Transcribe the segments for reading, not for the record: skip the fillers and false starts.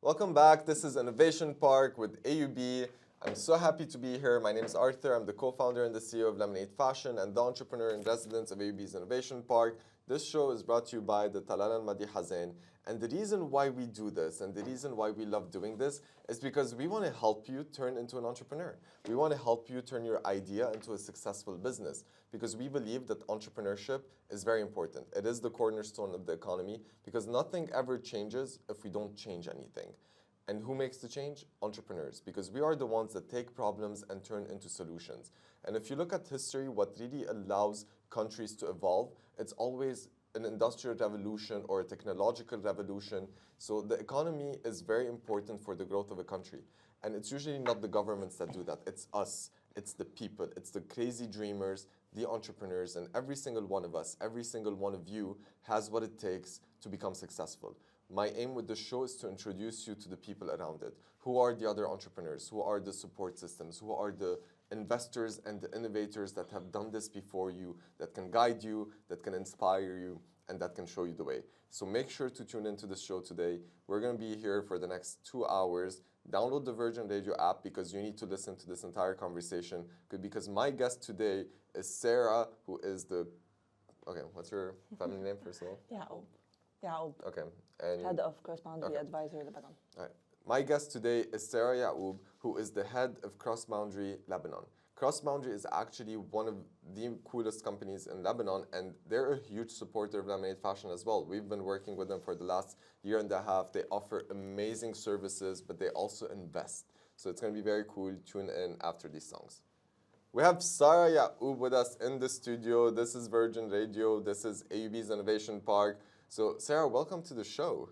Welcome back. This is Innovation Park with AUB. I'm so happy to be here. My name is Arthur. I'm the co-founder and the CEO of Lemonade Fashion and the entrepreneur in residence of AUB's Innovation Park. This show is brought to you by the Talal al-Madiha Zein. And the reason why we do this and the reason why we love doing this is because we want to help you turn into an entrepreneur. We want to help you turn your idea into a successful business because we believe that entrepreneurship is very important. It is the cornerstone of the economy because nothing ever changes if we don't change anything. And who makes the change? Entrepreneurs, because we are the ones that take problems and turn into solutions. And if you look at history, what really allows countries to evolve, it's always an industrial revolution or a technological revolution. So the economy is very important for the growth of a country. And it's usually not the governments that do that. It's us. It's the people. It's the crazy dreamers, the entrepreneurs, and every single one of us, every single one of you has what it takes to become successful. My aim with the show is to introduce you to the people around it. Who are the other entrepreneurs? Who are the support systems? Who are the investors and the innovators that have done this before you, that can guide you, that can inspire you, and that can show you the way. So make sure to tune into this show today. We're going to be here for the next 2 hours. Download the Virgin Radio app because you need to listen to this entire conversation. Because my guest today is Sarah, who is the... Okay, what's your family name, first of all? Yaoub. Okay. And Head of CrossBoundary Advisory Lebanon. All right. My guest today is Sarah Yaoub, who is the head of CrossBoundary Lebanon. CrossBoundary is actually one of the coolest companies in Lebanon, and they're a huge supporter of Lemonade Fashion as well. We've been working with them for the last year and a half. They offer amazing services, but they also invest. So it's going to be very cool. Tune in after these songs. We have Sarah Yaoub with us in the studio. This is Virgin Radio. This is AUB's Innovation Park. So Sarah, welcome to the show.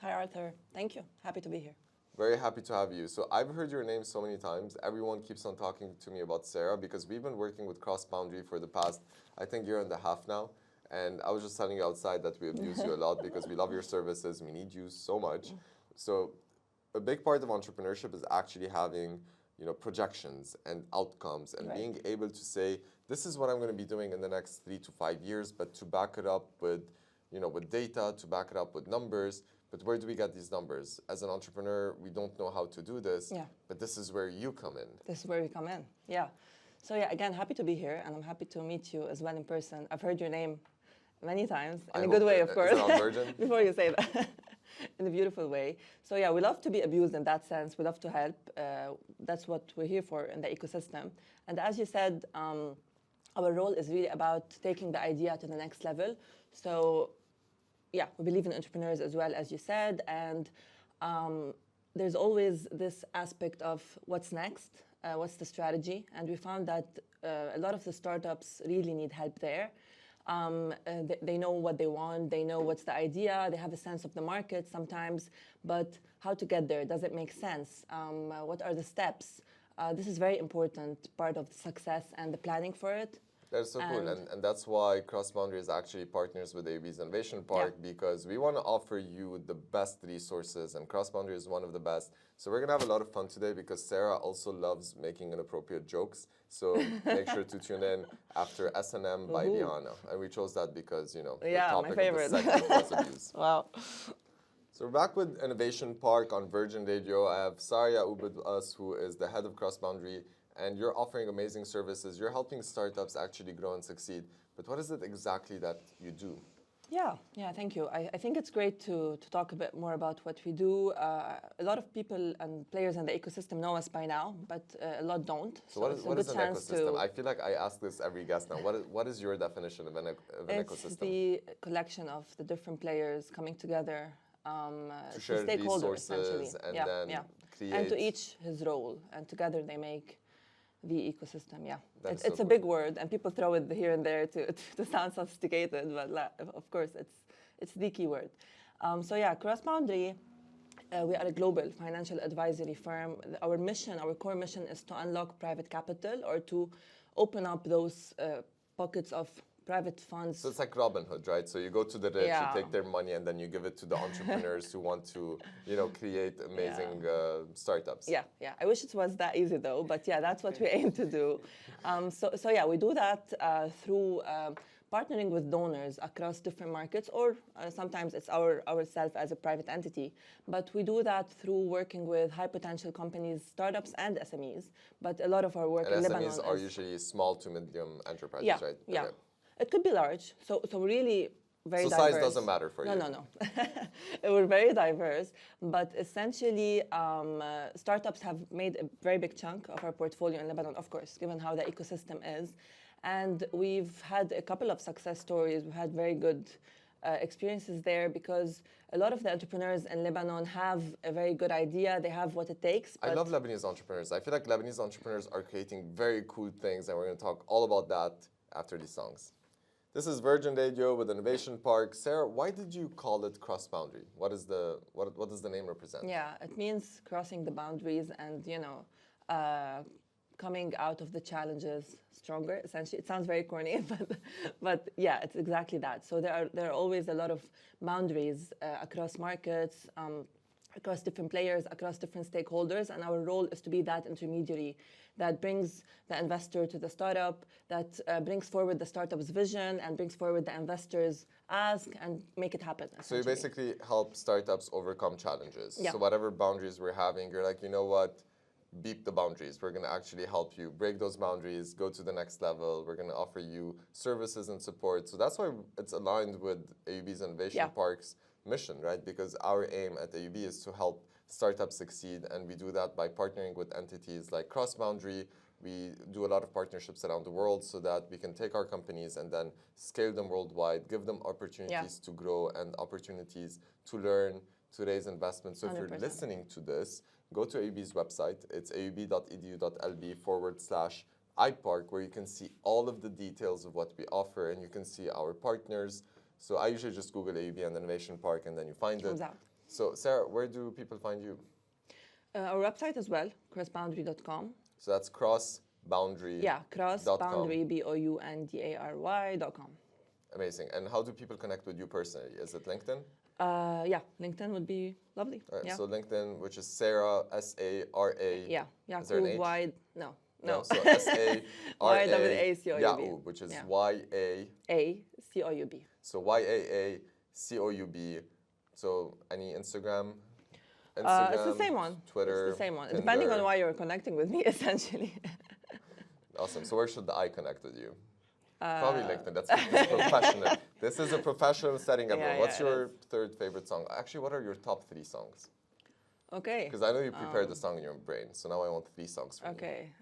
Hi, Arthur. Thank you. Happy to be here. Very happy to have you. So I've heard your name so many times. Everyone keeps on talking to me about Sarah because we've been working with CrossBoundary for the past, I think, year and a half now. And I was just telling you outside that we abuse you a lot because we love your services. We need you so much. So a big part of entrepreneurship is actually having, projections and outcomes and being able to say, this is what I'm going to be doing in the next 3 to 5 years, but to back it up with data, to back it up with numbers. But where do we get these numbers? As an entrepreneur, we don't know how to do this, but this is where you come in. This is where we come in, yeah. So yeah, again, happy to be here, and I'm happy to meet you as well in person. I've heard your name many times, in a good way, of course. Is it on Virgin? Before you say that, in a beautiful way. So yeah, we love to be abused in that sense. We love to help. That's what we're here for in the ecosystem. And as you said, our role is really about taking the idea to the next level. So yeah, we believe in entrepreneurs as well, as you said, and there's always this aspect of what's next, what's the strategy, and we found that a lot of the startups really need help there. They know what they want, they know what's the idea, they have a sense of the market sometimes, but how to get there? Does it make sense? What are the steps? This is very important part of the success and the planning for it. That's so cool, and that's why CrossBoundary is actually partners with AUB's Innovation Park because we want to offer you the best resources, and CrossBoundary is one of the best. So we're gonna have a lot of fun today because Sarah also loves making inappropriate jokes. So make sure to tune in after S&M by Rihanna, and we chose that because the topic my favorite. of the segment was abuse. Wow. So we're back with Innovation Park on Virgin Radio. I have Sarah Yaoub with us, who is the head of CrossBoundary. And you're offering amazing services. You're helping startups actually grow and succeed. But what is it exactly that you do? Yeah, thank you. I think it's great to talk a bit more about what we do. A lot of people and players in the ecosystem know us by now, but a lot don't. So what is an ecosystem? I feel like I ask this every guest now. What is your definition of an ecosystem? It's the collection of the different players coming together to share stakeholders, resources and then create. And to each his role, and together they make the ecosystem, It's so a big word, and people throw it here and there to sound sophisticated, but of course it's the key word. CrossBoundary, we are a global financial advisory firm. Our core mission is to unlock private capital or to open up those pockets of private funds. So it's like Robin Hood, right? So you go to the rich, you take their money, and then you give it to the entrepreneurs who want to, create amazing startups. Yeah. I wish it was that easy though, but that's what we aim to do. We do that through partnering with donors across different markets, or sometimes it's ourselves as a private entity. But we do that through working with high potential companies, startups, and SMEs. But a lot of our work And in SMEs Lebanon are is usually small to medium enterprises, yeah, right? yeah. Okay. It could be large. So really very So diverse. size doesn't matter for you? No. We're very diverse, but essentially startups have made a very big chunk of our portfolio in Lebanon, of course, given how the ecosystem is. And we've had a couple of success stories. We've had very good experiences there because a lot of the entrepreneurs in Lebanon have a very good idea. They have what it takes. I love Lebanese entrepreneurs. I feel like Lebanese entrepreneurs are creating very cool things, and we're going to talk all about that after these songs. This is Virgin Radio with Innovation Park. Sarah, why did you call it CrossBoundary? What does the name represent? Yeah, it means crossing the boundaries and, coming out of the challenges stronger, essentially. It sounds very corny, but yeah, it's exactly that. So there are always a lot of boundaries across markets, across different players, across different stakeholders, and our role is to be that intermediary that brings the investor to the startup, that brings forward the startup's vision and brings forward the investor's ask and make it happen. So you basically help startups overcome challenges. Yeah. So whatever boundaries we're having, you're like, you know what? Beat the boundaries. We're going to actually help you break those boundaries, go to the next level. We're going to offer you services and support. So that's why it's aligned with AUB's Innovation Park's mission, right? Because our aim at AUB is to help startups succeed, and we do that by partnering with entities like CrossBoundary. We do a lot of partnerships around the world so that we can take our companies and then scale them worldwide, give them opportunities to grow and opportunities to learn, to raise investment. So 100%. If you're listening to this, go to AUB's website. It's aub.edu.lb/iPark, where you can see all of the details of what we offer, and you can see our partners. So I usually just Google AUB and Innovation Park, and then you find it. So Sarah, where do people find you? Our website as well, crossboundary.com. So that's CrossBoundary. Yeah, CrossBoundary, BOUNDARY.com. Amazing. And how do people connect with you personally? Is it LinkedIn? Yeah, LinkedIn would be lovely. All right, so LinkedIn, which is Sarah, S-A-R-A. Yeah, Is there an H? No. So S-A-R-A, Yaoub, which is Y-A-C-O-U-B. So Y-A-A-C-O-U-B. So any Instagram? It's the same one. Twitter, it's the same one, Tinder. depending on why you're connecting with me, essentially. Awesome. So where should I connect with you? Probably LinkedIn. That's professional. This is a professional setting, everyone. What's your third favorite song? Actually, what are your top 3 songs? Okay. Because I know you prepared the song in your brain, so now I want 3 songs from you. Okay.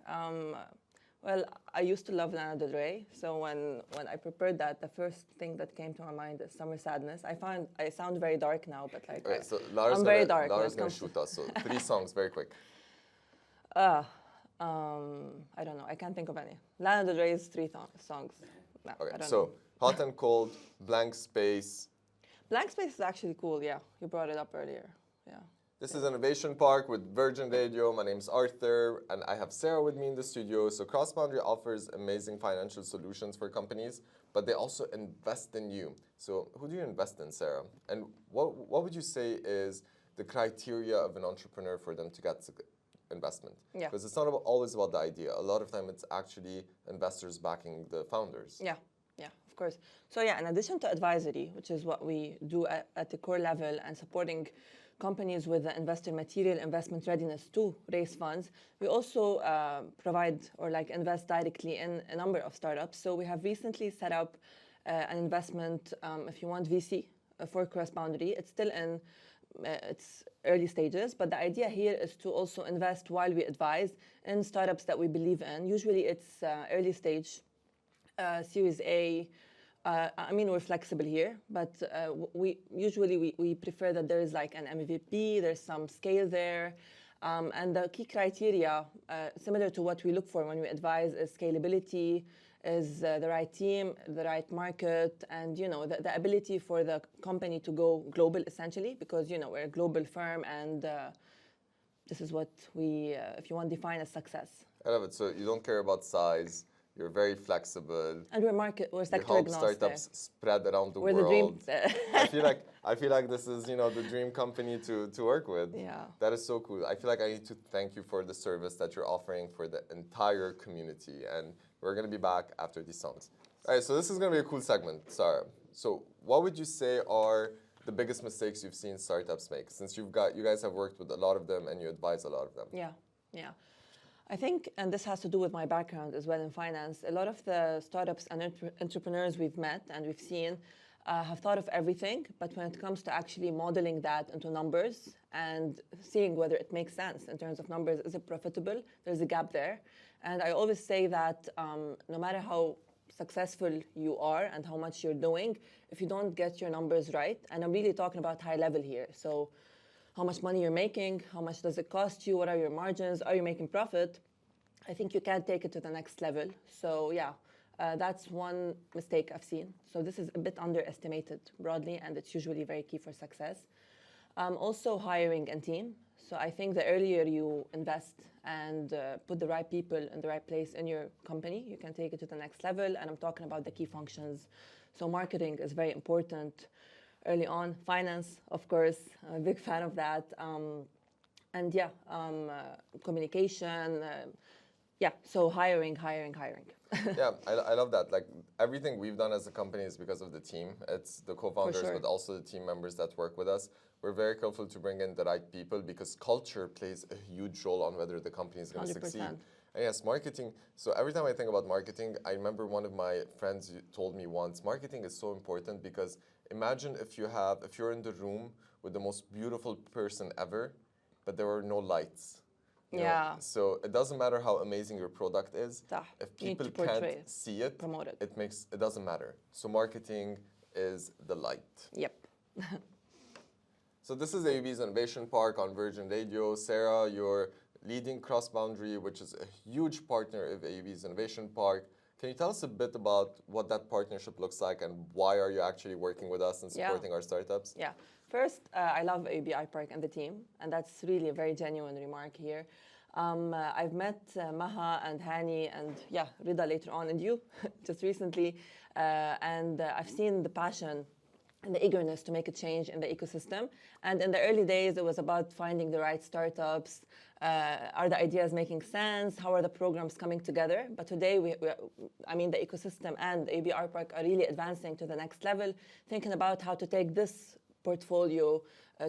Well, I used to love Lana Del Rey, so when I prepared that, the first thing that came to my mind is Summer Sadness. I sound very dark now, but like so I'm very dark. Lara's gonna shoot us. So 3 songs, very quick. I don't know. I can't think of any. Lana Del Rey's 3 songs. No, okay, I don't so know. Hot and Cold, Blank Space. Blank Space is actually cool. Yeah, you brought it up earlier. Yeah. This is Innovation Park with Virgin Radio. My name's Arthur, and I have Sarah with me in the studio. So CrossBoundary offers amazing financial solutions for companies, but they also invest in you. So who do you invest in, Sarah? And what would you say is the criteria of an entrepreneur for them to get investment? Yeah. Because it's not always about the idea. A lot of time it's actually investors backing the founders. Yeah, of course. So yeah, in addition to advisory, which is what we do at the core level and supporting companies with the investor material investment readiness to raise funds, we also provide or invest directly in a number of startups. So we have recently set up an investment, if you want, VC for CrossBoundary. It's still in its early stages, but the idea here is to also invest while we advise in startups that we believe in. Usually it's early stage, Series A. I mean, we're flexible here, but we prefer that there is like an MVP, there's some scale there, and the key criteria, similar to what we look for when we advise, is scalability, is the right team, the right market, and the ability for the company to go global, essentially, because we're a global firm, and this is what we, if you want, define as success. I love it. So you don't care about size. You're very flexible. And we're sector agnostic. You help startups spread around the world. We're the dream. I feel like this is the dream company to work with. Yeah. That is so cool. I feel like I need to thank you for the service that you're offering for the entire community. And we're gonna be back after these songs. All right, so this is going to be a cool segment, Sarah. So what would you say are the biggest mistakes you've seen startups make? Since you guys have worked with a lot of them and you advise a lot of them. Yeah. I think, and this has to do with my background as well in finance, a lot of the startups and entrepreneurs we've met and we've seen have thought of everything, but when it comes to actually modeling that into numbers and seeing whether it makes sense in terms of numbers, is it profitable? There's a gap there. And I always say that no matter how successful you are and how much you're doing, if you don't get your numbers right, and I'm really talking about high level here, so how much money you're making, how much does it cost you, what are your margins, are you making profit, I think you can't take it to the next level. So yeah, that's one mistake I've seen. So this is a bit underestimated broadly, and it's usually very key for success. Also hiring a team. So I think the earlier you invest and put the right people in the right place in your company, you can take it to the next level. And I'm talking about the key functions. So marketing is very important early on. Finance, of course, I'm a big fan of that. And yeah, communication. Yeah, so hiring. Yeah, I love that. Like everything we've done as a company is because of the team. It's the co-founders, sure. but also the team members that work with us. We're very careful to bring in the right people because culture plays a huge role on whether the company is going to succeed. And yes, marketing. So every time I think about marketing, I remember one of my friends told me once, marketing is so important because imagine if you're in the room with the most beautiful person ever, but there are no lights. You know? So it doesn't matter how amazing your product is. If people can't see it, it doesn't matter. So marketing is the light. Yep. So this is AUB's Innovation Park on Virgin Radio. Sarah, you're leading CrossBoundary, which is a huge partner of AUB's Innovation Park. Can you tell us a bit about what that partnership looks like and why are you actually working with us and supporting our startups? Yeah. First, I love AUB iPark and the team, and that's really a very genuine remark here. I've met Maha and Hani and Rida later on, and you just recently, and I've seen the passion and the eagerness to make a change in the ecosystem. And in the early days, it was about finding the right startups. Are the ideas making sense? How are the programs coming together? But today, the ecosystem and AUB iPark are really advancing to the next level, thinking about how to take this portfolio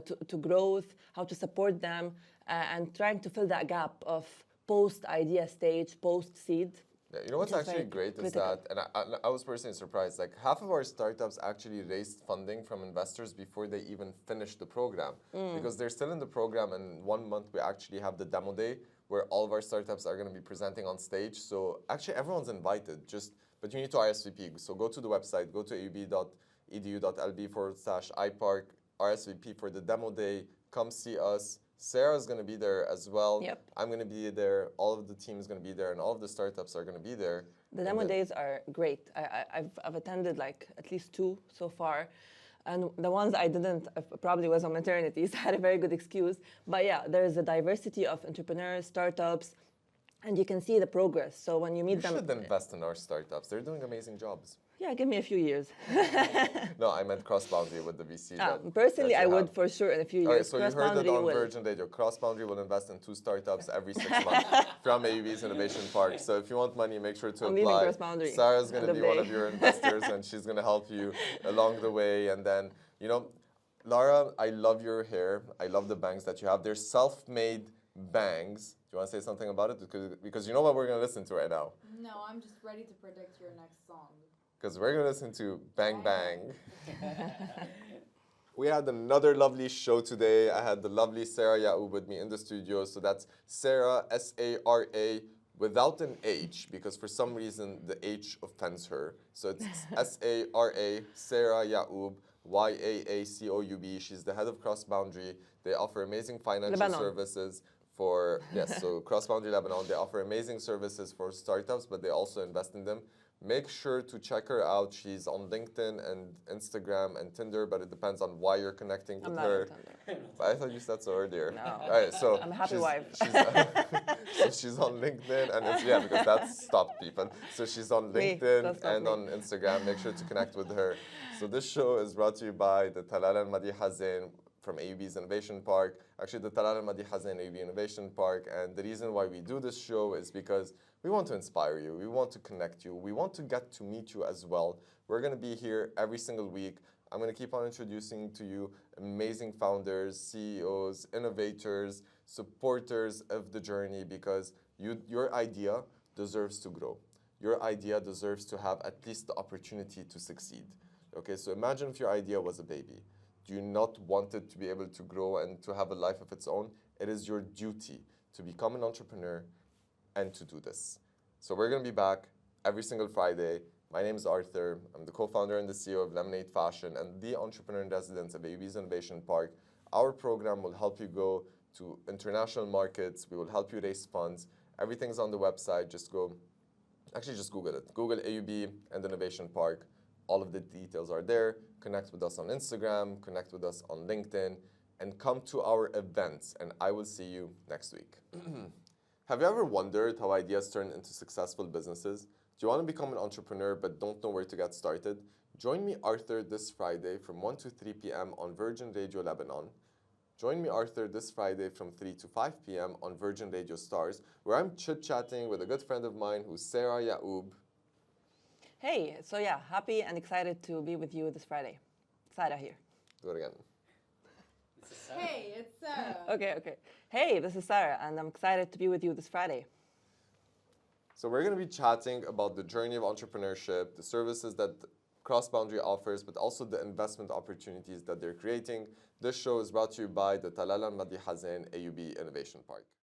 to growth, how to support them, and trying to fill that gap of post-idea stage, post-seed. Yeah, you know what's actually great is that, and I was personally surprised, like half of our startups actually raised funding from investors before they even finished the program. Because they're still in the program, and 1 month we actually have the demo day where all of our startups are going to be presenting on stage. So actually everyone's invited, but you need to RSVP. So go to the website, go to aub.edu.lb/iPark, RSVP for the demo day, come see us. Sarah's going to be there as well. Yep. I'm going to be there. All of the team is going to be there, and all of the startups are going to be there. The demo days are great. I've attended like at least 2 so far. And the ones I didn't, I probably was on maternity, so I had a very good excuse. But yeah, there's a diversity of entrepreneurs, startups, and you can see the progress. So when you meet them... You should invest in our startups. They're doing amazing jobs. Yeah, give me a few years. No, I meant CrossBoundary with the VC. Personally, I would for sure in a few years. Okay, so you heard it on Virgin Radio. CrossBoundary will invest in 2 startups every 6 months from AUB's Innovation Park. So if you want money, make sure to apply. Sarah's going to be one of your investors, and she's going to help you along the way. And then, Lara, I love your hair. I love the bangs that you have. They're self-made bangs. Do you want to say something about it? Because you know what we're going to listen to right now. No, I'm just ready to predict your next song. Because we're going to listen to Bang Bang. We had another lovely show today. I had the lovely Sarah Yaoub with me in the studio. So that's Sarah, S-A-R-A, without an H, because for some reason the H offends her. So it's S-A-R-A, Sarah Yaoub, Y-A-A-C-O-U-B. She's the head of CrossBoundary. They offer amazing financial services for, so CrossBoundary Lebanon. They offer amazing services for startups, but they also invest in them. Make sure to check her out. She's on LinkedIn and Instagram and Tinder, but it depends on why you're connecting with her. But I thought you said so earlier. No. All right, so I'm a happy wife. So she's on LinkedIn and because that's stopped people. So she's on LinkedIn and on Instagram. Make sure to connect with her. So this show is brought to you by the Talal and Madiha Zein from AUB's Innovation Park, actually the Talal al-Madiha Zein AUB Innovation Park. And the reason why we do this show is because we want to inspire you, we want to connect you, we want to get to meet you as well. We're going to be here every single week. I'm going to keep on introducing to you amazing founders, CEOs, innovators, supporters of the journey, because your idea deserves to grow. Your idea deserves to have at least the opportunity to succeed. Okay, so imagine if your idea was a baby. Do you not want it to be able to grow and to have a life of its own? It is your duty to become an entrepreneur and to do this. So we're going to be back every single Friday. My name is Arthur. I'm the co-founder and the CEO of Lemonade Fashion and the entrepreneur in residence of AUB's Innovation Park. Our program will help you go to international markets. We will help you raise funds. Everything's on the website. Just Google it. Google AUB and Innovation Park. All of the details are there. Connect with us on Instagram, connect with us on LinkedIn, and come to our events, and I will see you next week. Have you ever wondered how ideas turn into successful businesses? Do you want to become an entrepreneur but don't know where to get started? Join me, Arthur, this Friday from 1 to 3 p.m. on Virgin Radio Lebanon. Join me, Arthur, this Friday from 3 to 5 p.m. on Virgin Radio Stars, where I'm chit-chatting with a good friend of mine who's Sarah Yaoub. Hey, so yeah, happy and excited to be with you this Friday. Sarah here. Do it again. Hey, it's Sarah. Okay. Hey, this is Sarah, and I'm excited to be with you this Friday. So we're going to be chatting about the journey of entrepreneurship, the services that CrossBoundary offers, but also the investment opportunities that they're creating. This show is brought to you by the Talal al-Madiha Zein AUB Innovation Park.